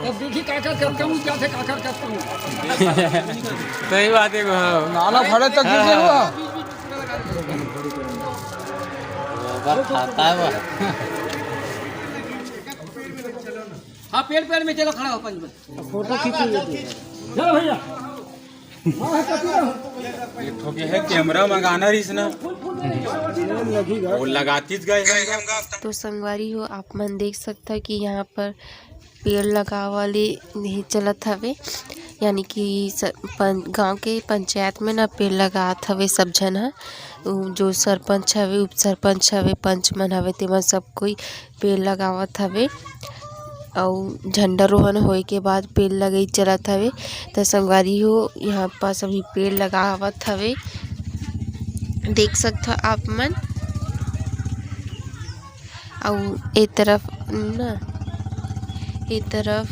अब देखी काकर करता हूँ क्या से काकर करता हूँ। सही बात है। नाला फड़े तक गिर हुआ खाता है वह। हाँ पेड़ पेड़ में चलो खड़ा हो पंच में फोटो खींचिए चलो भैया। है कैमरा मंगाना रही इसने वो लगाती गए। तो संगवारी हो आप मन देख सकता कि यहाँ पर पेड़ लगा वाले नहीं चलत हवे, यानी कि गांव के पंचायत में ना पेड़ लगात हवे सब झन ह। जो सरपंच हवे, उप सरपंच हवे, पंच मन हवे तेमन सब कोई पेड़ लगावत हवे और झंडारोहण होए के बाद पेड़ लगई चलत हवे। तो संगवारी हो यहाँ पर सभी पेड़ लगावत हवे, देख सकते हो आप मन। और ए तरफ ना ए तरफ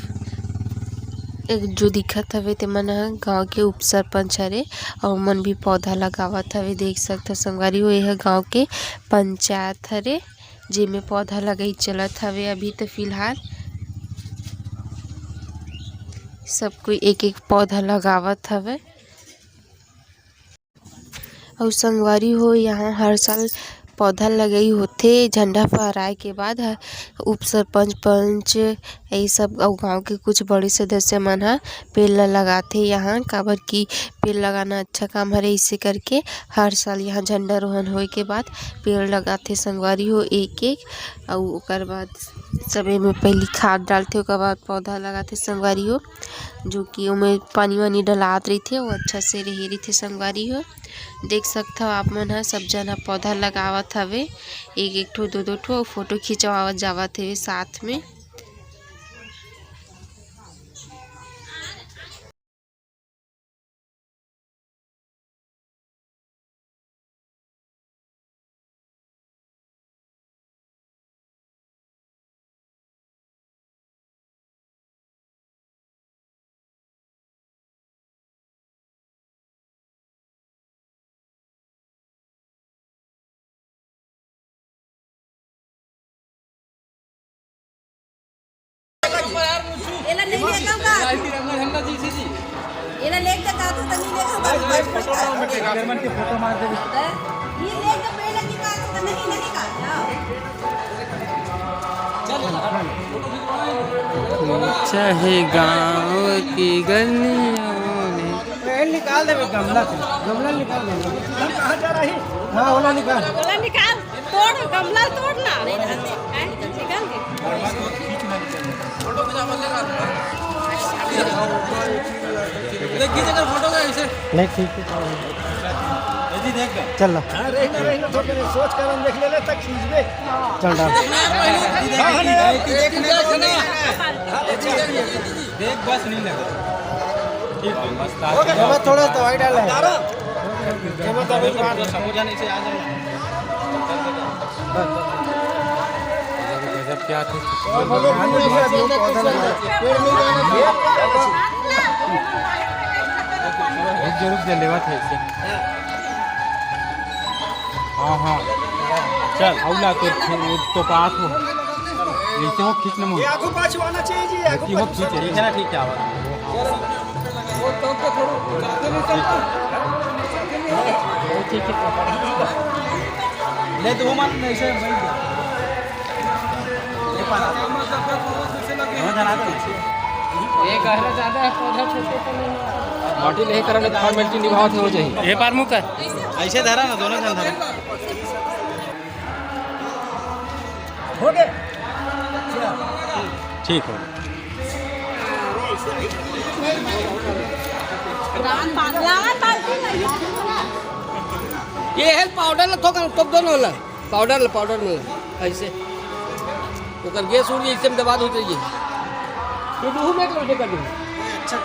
एक जो दिखत हवे तेमन ह गांव के उप सरपंच हरे और मन भी पौधा लगावत हवे। देख सकते हो संगवारी हो यह गांव के पंचायत हरे जेमे पौधा लगई चलत हवे। अभी तो फिलहाल सब कोई एक एक पौधा लगावत हवे। और संगवारी हो यहाँ हर साल पौधा लगई होथे झंडा फहराए के बाद उप सरपंच पंच यही सब और गांव के कुछ बड़े सदस्य मन ह पेड़ लगाथे यहाँ। काबर की पेड़ लगाना अच्छा काम हरे, इसे करके हर साल यहाँ झंडारोहण होए के बाद पेड़ लगाथे संगवारी हो एक एक। और ओकर बाद सबे में पहली खाद डालथे, ओकर बाद पौधा लगाथे संगवारी हो, जो कि ओमे पानी वानी डलात रहीथे वो अच्छा से रही रहीथे संगवारी हो। देख सकते हो आप मन ह सब जन पौधा लगावत हवे, एक एक ठो दो दो ठो फोटो खिंचवावत जावत हवे साथ में। एला नहीं लेगा का झंडा जी सी जी एला लेके का तो नहीं लेगा बस गवर्नमेंट के फोटो मार दे। ये लेके पहले की का तो नहीं का चाहे गाँव की गलियों में पेड़ निकाल दे गमला से, गमला निकाल दे। कहाँ जा रही? हाँ ओला निकाल तोड़ गमला तोड़ना नहीं रहते हैं निकाल दे। फोटो का ऐसे नहीं ठीक है चल रहा अरे थोड़े सोच कर हम देख ले तक खींच दे चल रहा देख बस नहीं लगा ठीक है बस थोड़ा तो आई डाल समझा नहीं से आ जाओ क्या थे जरूर जलेवा थे इसे। हाँ हाँ चल औला तो पास हो नीचे हो खींचने में आगू पाछू आना चाहिए जी, आगू हो खींच ठीक है ना ठीक है वो तो ठीक है ले तो मन ऐसे भाई ये गहरा ज्यादा है पौधा छोटे तो नहीं माटी नहीं करने फॉर्मेलिटी निभावत हो चाहिए ये बार मुँह कर ऐसे धरा ना दोनों जन धरा हो गए ठीक हो ये है पाउडर ला थोक टॉप दोनों ला पाउडर में ऐसे तो कर गैस उड़ इससे में दबा दो तो ये दूर में कर दे कर दो अच्छा